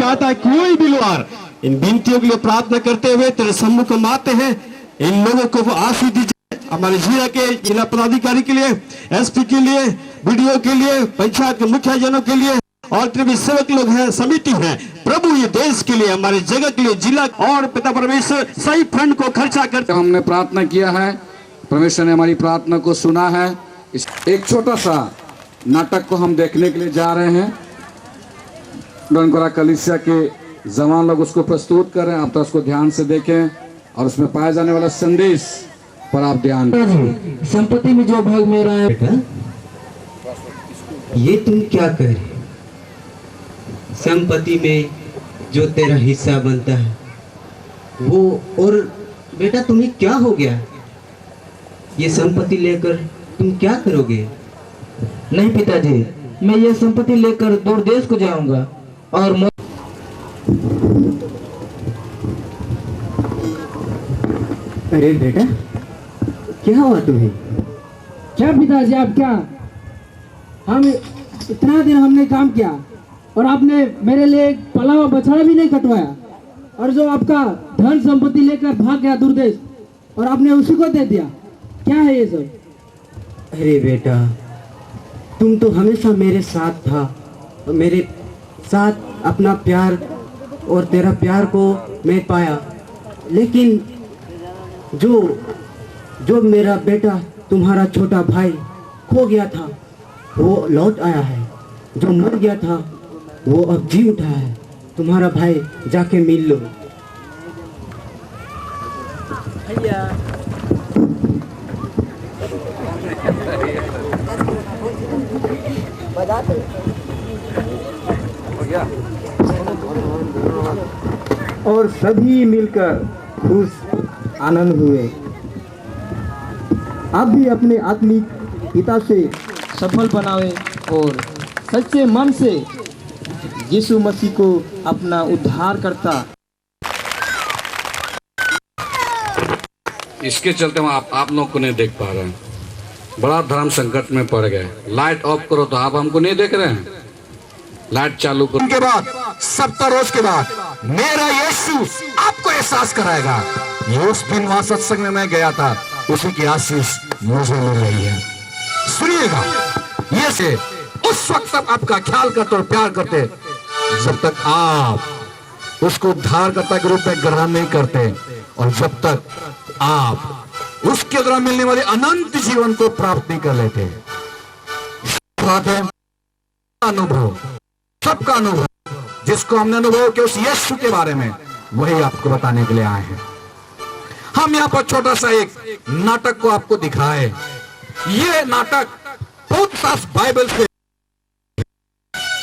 चाहता है कोई भी लोग इन विनतियों के लिए प्रार्थना करते हुए तेरे सम्मुख हम आते हैं। इन लोगों को वो आशीष दीजिए, हमारे जिला के जिला पदाधिकारी के लिए, एसपी के लिए, वीडियो के लिए, पंचायत के मुखिया जनों के लिए और तेरे सेवक लोग हैं, समिति है प्रभु, ये देश के लिए, हमारे जगह के लिए, जिला और पिता परमेश्वर सही फंड को खर्चा करते। हमने प्रार्थना किया है, परमेश्वर ने हमारी प्रार्थना को सुना है। इस एक छोटा सा नाटक को हम देखने के लिए जा रहे हैं। डोनकोरा कलीसिया के जवान लोग उसको प्रस्तुत कर रहे हैं, आप तो उसको ध्यान से देखें और उसमें पाया जाने वाला संदेश पर आप ध्यान दें। संपत्ति में जो भाग मेरा है बेटा, ये तुम क्या कर रहे हो? संपत्ति में जो तेरा हिस्सा बनता है वो, और बेटा तुम्हें क्या हो गया? ये संपत्ति लेकर तुम क्या करोगे? नहीं पिताजी, मैं ये संपत्ति लेकर दूर देश को जाऊंगा और अरे बेटा क्या हुआ तुम्हें? क्या पिताजी आप क्या? हम इतना दिन हमने काम किया और आपने मेरे लिए एक पला हुआ बछड़ा भी नहीं कटवाया, और जो आपका धन संपत्ति लेकर भाग गया दूर देश और आपने उसी को दे दिया। क्या है ये सब? अरे बेटा, तुम तो हमेशा मेरे साथ था, और मेरे साथ अपना प्यार और तेरा प्यार को मैं पाया, लेकिन जो मेरा बेटा तुम्हारा छोटा भाई खो गया था वो लौट आया है, जो मर गया था वो अब जी उठा है। तुम्हारा भाई जाके मिल लो। और सभी मिलकर खुश आनंद हुए। आप भी अपने आत्मिक पिता से सफल बनावे और सच्चे मन से यीशु मसीह को अपना उद्धार करता। इसके चलते हम आप लोग को नहीं देख पा रहे हैं, बड़ा धर्म संकट में पड़ गए। लाइट ऑफ करो तो आप हमको नहीं देख रहे हैं, लाइट चालू करो। के बाद 70 रोज के बाद मेरा यीशु आपको एहसास कराएगा। ये उस दिन वहां सत्संग में मैं गया था, उसी की आशीष मुझे मिल रही है। सुनिएगा, ये से उस वक्त तक आपका ख्याल करते और प्यार करते जब तक आप उसको उद्धारकर्ता के रूप में ग्रहण नहीं करते, और जब तक आप उसके द्वारा मिलने वाले अनंत जीवन को प्राप्त नहीं कर लेते। बात है अनुभव, सबका अनुभव, जिसको हमने अनुभव किया उस यीशु के बारे में, वही आपको बताने के लिए आए हैं। हम यहाँ पर छोटा सा एक नाटक को आपको दिखाए। ये नाटक बहुत साफ बाइबल से,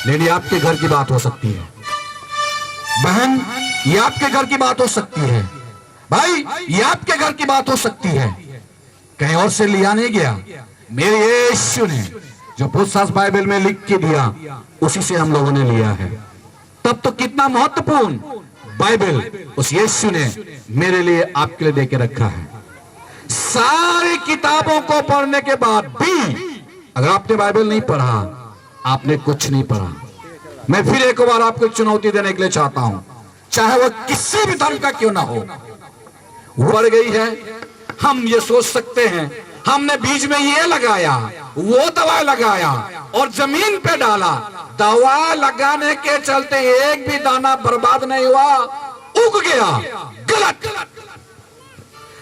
लेकिन आपके घर की बात हो सकती है बहन, ये आपके घर की बात हो सकती है भाई, ये आपके घर की बात हो सकती है, कहीं और से लिया नहीं गया। मेरे यीशु ने जो बहुत साफ बाइबल में लिख के दिया, उसी से हम लोगों ने लिया है। तब तो कितना महत्वपूर्ण बाइबल उस यीशु ने मेरे लिए आपके लिए देके रखा है। सारी किताबों को पढ़ने के बाद भी अगर आपने बाइबल नहीं पढ़ा, आपने कुछ नहीं पढ़ा। मैं फिर एक बार आपको चुनौती देने के लिए चाहता हूं, चाहे वह किसी भी धर्म का क्यों ना हो। बढ़ गई है, हम ये सोच सकते हैं हमने बीज में ये लगाया, वो दवा लगाया और जमीन पे डाला, दवा लगाने के चलते एक भी दाना बर्बाद नहीं हुआ, उग गया। गलत।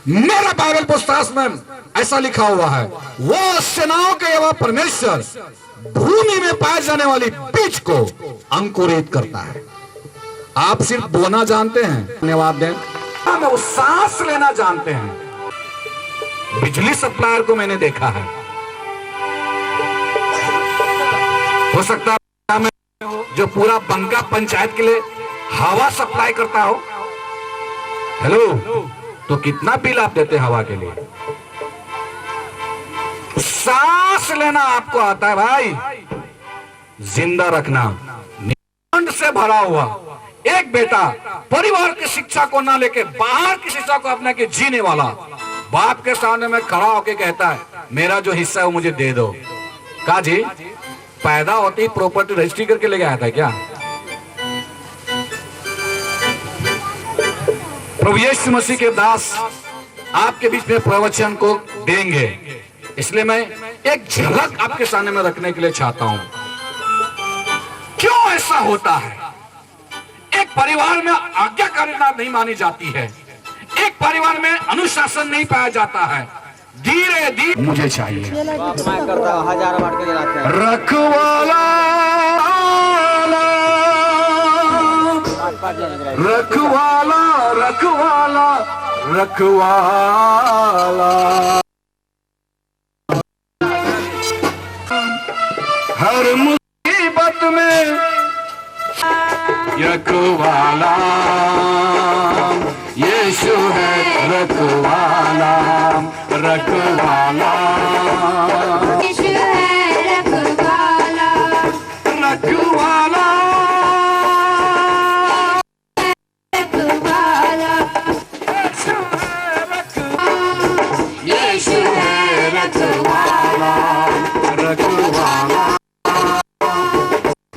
मेरा बाइबल पुस्तक में ऐसा लिखा हुआ है, वो सेनाओं के यहोवा परमेश्वर भूमि में पाए जाने वाली बीज को अंकुरित करता है। आप सिर्फ बोना जानते हैं, धन्यवाद दें, वो सांस लेना जानते हैं। बिजली सप्लायर को मैंने देखा है, हो सकता है जो पूरा बंका पंचायत के लिए हवा सप्लाई करता हो। हेलो, तो कितना बिल आप देते हवा के लिए? सांस लेना आपको आता है भाई, जिंदा रखना निबंध से भरा हुआ एक बेटा परिवार की शिक्षा को ना लेके बाहर की शिक्षा को अपना के जीने वाला बाप के सामने में खड़ा होके कहता है मेरा जो हिस्सा है वो मुझे दे दो। कहा जी पैदा होती प्रॉपर्टी रजिस्ट्री करके ले गया था क्या? प्रभु यीशु मसीह के दास आपके बीच में प्रवचन को देंगे, इसलिए मैं एक झलक आपके सामने में रखने के लिए चाहता हूं। क्यों ऐसा होता है? एक परिवार में आज्ञाकारिता नहीं मानी जाती है, एक परिवार में अनुशासन नहीं पाया जाता है। धीरे धीरे मुझे चाहिए रखवाला, रखवाला, रखवाला, रखवाला, हर मुसीबत में रखवाला, यीशु है रखवाला, रखवाला, यीशु है रखवाला, रखवाला, रखवाला, यीशु है रखवाला, रखवाला,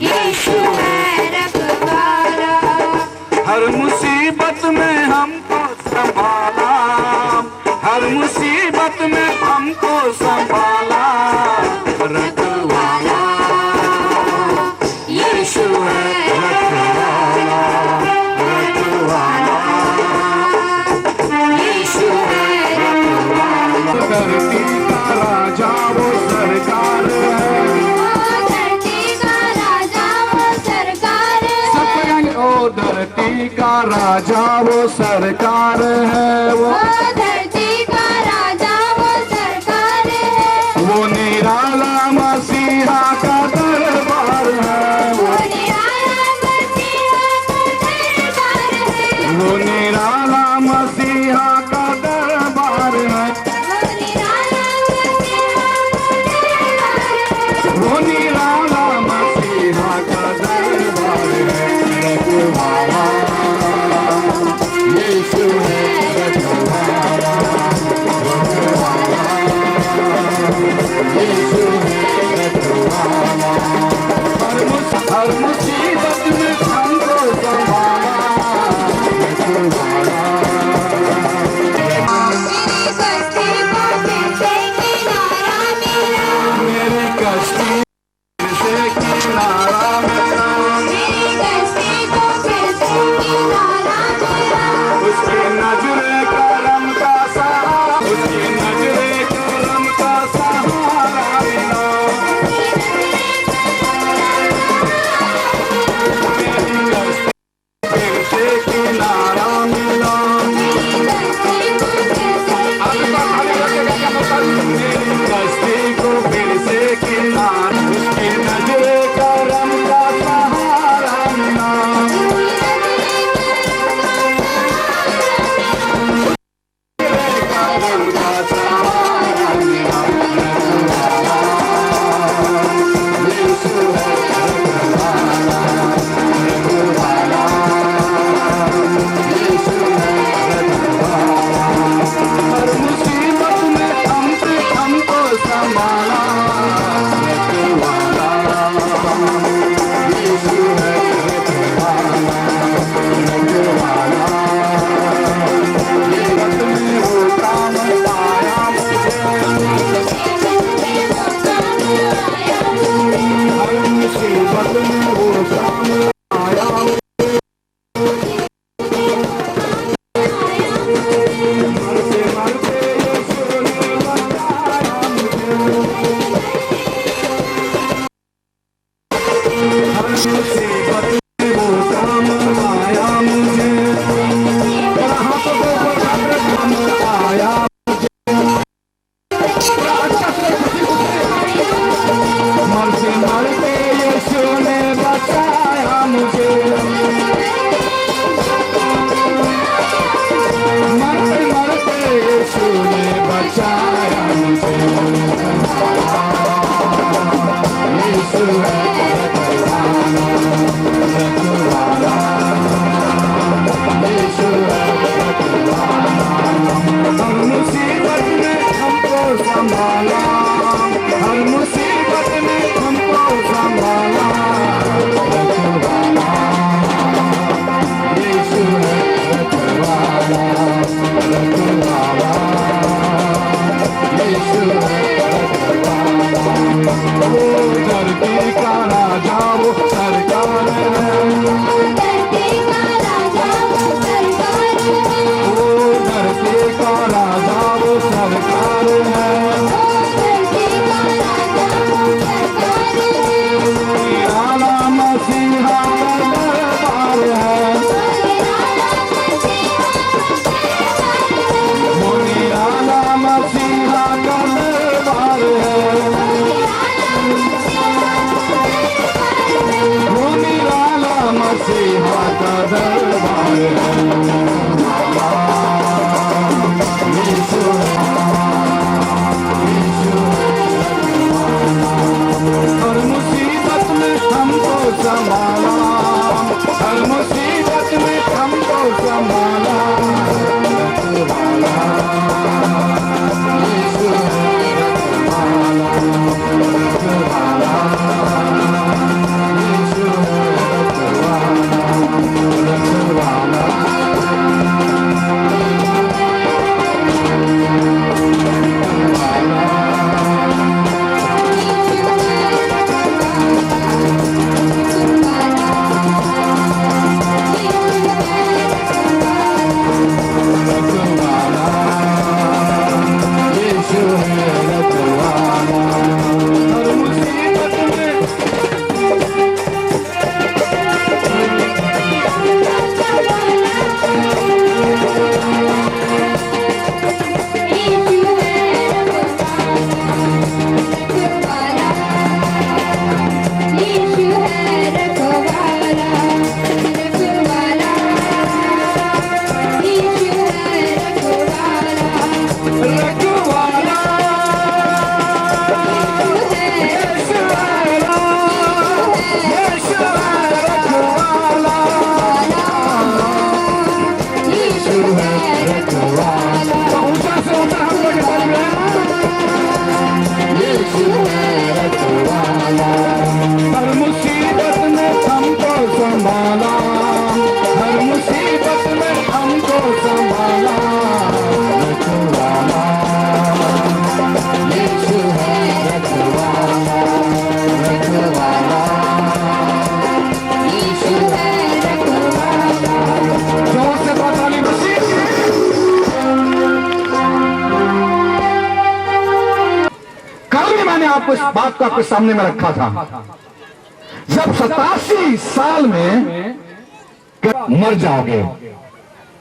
यीशु है रखवाला, हर मुसीबत में हमको संभाला, हर मुसीबत में हमको संभाला, रखवाला, यीशु है रखवाला, रखवाला, यीशु है धरती का राजा वो सरकार है, धरती का राजा वो सरकार है, ओ धरती का राजा वो सरकार है, वो धरती का राजा वो सरकार है, वो निराला मसीहा का दरबार है, वो निराला मसीहा का दरबार है, वो निराला मसीहा का दरबार है, वो निराला मसीहा का दरबार है, वो निराला मसीहा का दरबार है, रखवाला, यीशु है रखवाला, का दरबार हर मुसीबत में हमको संभाला, हर मुसीबत में हमको संभाला। हर मुसीबत में हमको संभाला, हर मुसीबत में हमको संभाला। रखवाला यीशु है, रखवाला, रखवाला यीशु है, रखवाला। जोर से ताली बजाइए। कल भी मैंने आपको इस बात को आपके सामने में रखा था, जब 87 साल में मर जाओगे,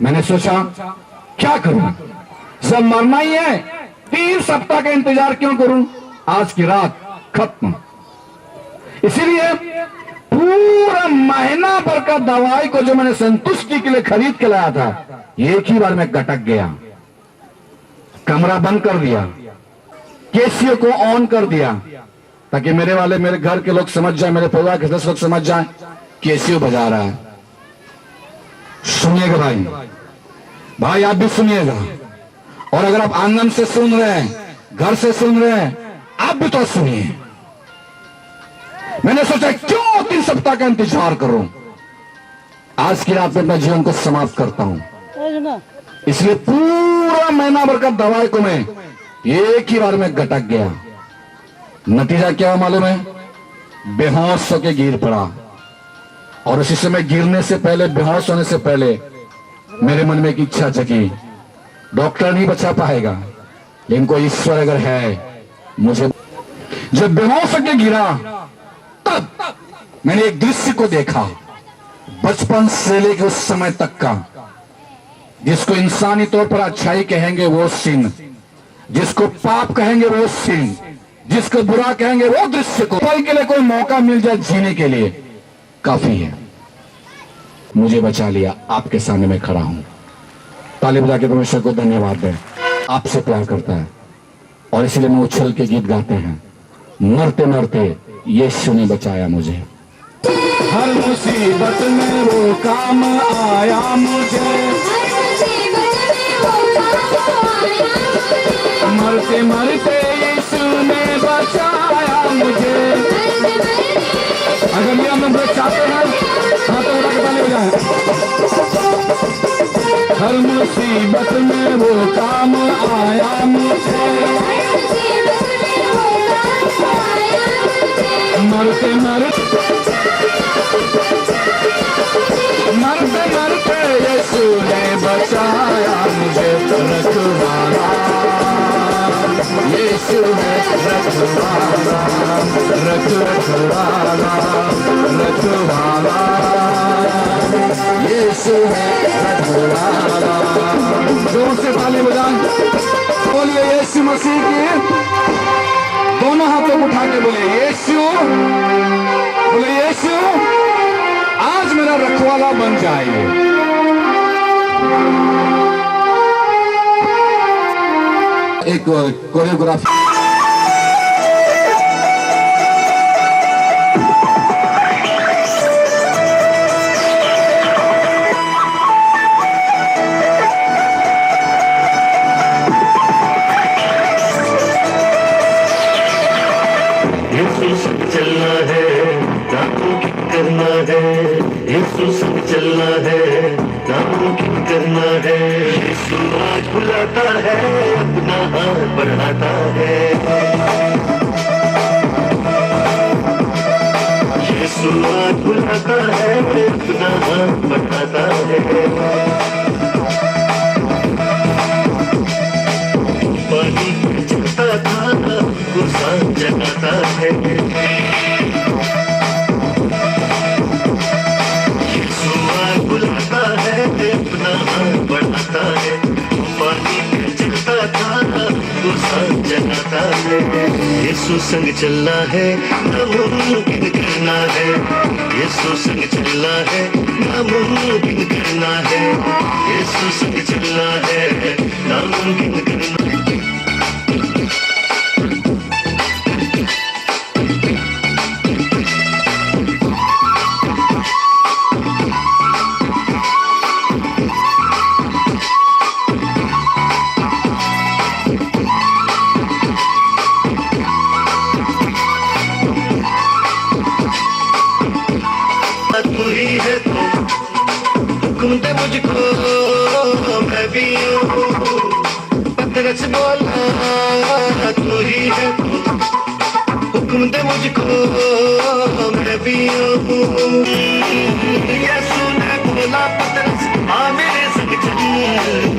मैंने सोचा क्या करूं, जब मरना ही है 3 सप्ताह का इंतजार क्यों करूं, आज की रात खत्म। इसीलिए पूरा महीना भर का दवाई को जो मैंने संतुष्टि के लिए खरीद के लाया था, एक ही बार में गटक गया। कमरा बंद कर दिया, केसीओ को ऑन कर दिया, ताकि मेरे वाले, मेरे घर के लोग समझ जाए, मेरे परिवार के सदस्य लोग समझ जाए केसीओ बजा रहा है। सुनिएगा भाई, भाई आप भी सुनिएगा, और अगर आप आंगन से सुन रहे हैं, घर से सुन रहे हैं, आप भी तो सुनिए। मैंने सोचा क्यों 3 सप्ताह का इंतजार करूं, आज की रात में अपने जीवन को समाप्त करता हूं। इसलिए पूरा महीना भर का दवाई को मैं एक ही बार में गटक गया। नतीजा क्या मालूम है, बेहोश होके गिर पड़ा। और उसी समय गिरने से पहले, बेहोश होने से पहले मेरे मन में एक इच्छा जगी, डॉक्टर नहीं बचा पाएगा, लेकिन कोई ईश्वर अगर है मुझे। जब बेहोश होके गिरा, तब मैंने एक दृश्य को देखा, बचपन से लेकर उस समय तक का, जिसको इंसानी तौर पर अच्छाई कहेंगे वो सीन, जिसको पाप कहेंगे वो सीन, जिसको बुरा कहेंगे वो दृश्य को पल के लिए कोई मौका मिल जाए जीने के लिए काफी है। मुझे बचा लिया, आपके सामने मैं खड़ा हूं। ताली बजा के परमेश्वर को धन्यवाद दें। आपसे प्यार करता है और इसलिए मैं उछल के गीत गाते हैं, मरते मरते यीशु ने बचाया मुझे। हर मुसीबत में वो काम आया मुझे, मरते मरते यीशु ने बचाया मुझे। अगर ये हम लोग चाहते हैं, हाँ तो उठा के ताली बजाएं। हर मुसीबत में वो काम आया मुझे, मरते मरते मरते मरते यीशु ने बचाया मुझे। रखवाला यीशु है, रखवाला, रखवाला, रखवाला यीशु है, रखवाला। जोर से ताली बजाएं, बोलिए यीशु मसीह की। दोनों हाथों को उठा के बोले यीशु, बोले यीशु आज रोज मेरा रखवाला बन जाएंगे। एक कोरियोग्राफी चलना है, नामुमकिन करना है, यीशु संग चलना है, नामुमकिन करना है। यीशु आज बुलाता है, अपना हाथ बढ़ाता है। यीशु आज बुलाता है, अपना हाथ बढ़ाता है। पानी चलता था, गुस्सा जगाता है। यीशु आज बुलाता है, अपना हाथ बढ़ाता है। पानी चलता था, गुस्सा जगाता है। यीशु संग चलना है, नामुमकिन करना है। यीशु संग चलना है, नामुमकिन करना है। यीशु संग चलना है, नामुमकिन करना है। तू ही है तो हुक्म दे मुझको, मैं भी हूँ पत्थर से बोला। तू ही है तो हुक्म दे मुझको, मैं भी हूँ। यीशु ने बोला पत्थर से, आ मेरे संग चल।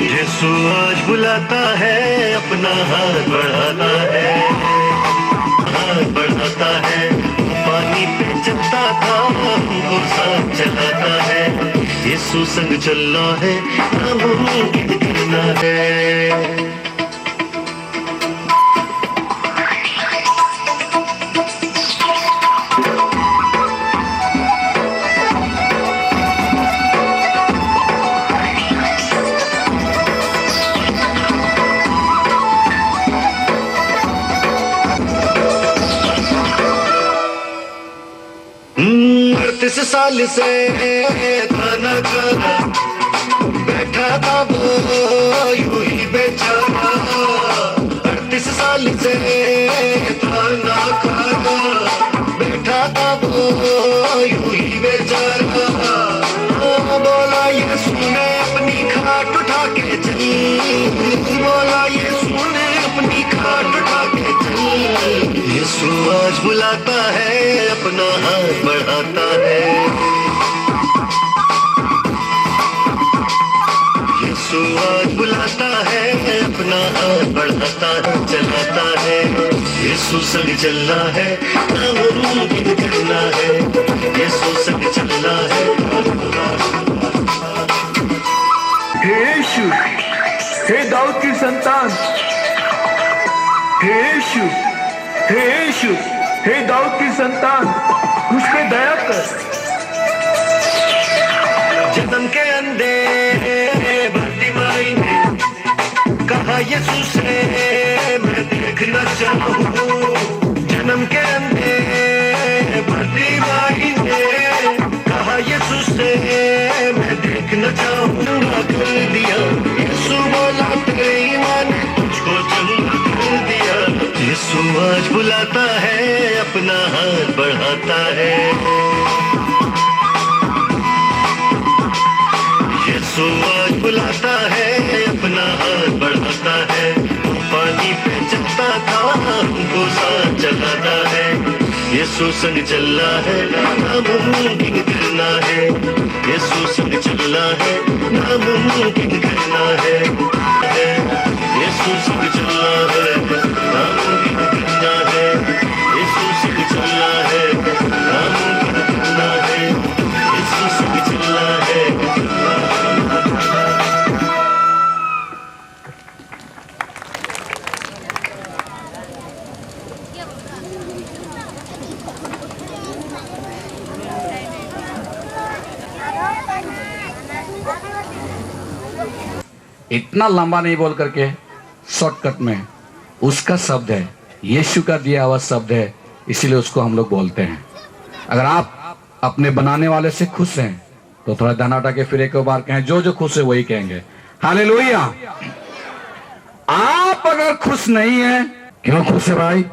यीशु आज बुलाता है, अपना हाथ बढ़ाता है, हाथ बढ़ाता है। पानी पे चलता था, हमको साथ चलाता है। यीशु संग चलना है, नामुमकिन करना है। इस साल से खाना खाना बैठा था वो यूं ही बेचारा। 38 साल से खाना खाना बैठा था वो यूं ही बेचारा। बोला ये सुने अपनी खाट उठा के चल। बोला ये सुने अपनी खाट उठा के चल। यीशु आज बुलाता है, अपना हाथ बढ़ाता है। यीशु आज बुलाता है, अपना हाथ बढ़ाता है, चलाता है। यीशु संग चलना है, नामुमकिन करना है। यीशु संग चलना है। हे यीशु, हे दाऊद की संतान, हे यीशु, हे यीशु, हे दाऊद की संतान, मुझ पे दया कर। जन्म के अंधे भर्तिमाई ने कहा यीशु से मैं देखना चाहूँ। जन्म के अंधे भर्तिमाई ने कहा यीशु से मैं देखना चाहूँगा। कर दिया यीशु बोला, तेरे ईमान ने तुझको चंगा कर दिया। यीशु आज बुलाता है, अपना हाथ बढ़ाता है। यीशु आज बुलाता है, अपना हाथ बढ़ाता है। पानी पे चलता था, हमको साथ चलाता है। यीशु संग चलना है, नामुमकिन करना है। यीशु संग चलना है, नामुमकिन करना है। यीशु संग चलना है, नामुमकिन करना है। यीशु संग चलना है, नामुमकिन करना है। यीशु संग चलना है। इतना लंबा नहीं बोल करके शॉर्टकट में उसका शब्द है, यीशु का दिया हुआ शब्द है, इसीलिए उसको हम लोग बोलते हैं। अगर आप अपने बनाने वाले से खुश हैं तो थोड़ा दाना उठा के फिर एक बार कहें, जो जो खुश है वही कहेंगे हालेलुया। आप अगर खुश नहीं है, क्यों खुश है भाई?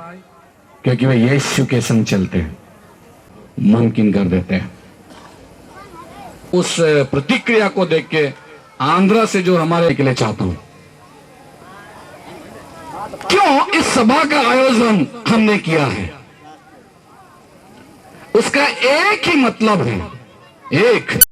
क्योंकि वे यीशु के संग चलते हैं, मुमकिन कर देते हैं। उस प्रतिक्रिया को देख के आंध्रा से जो हमारे के लिए चाहता हूं, क्यों इस सभा का आयोजन हमने किया है, उसका एक ही मतलब है, एक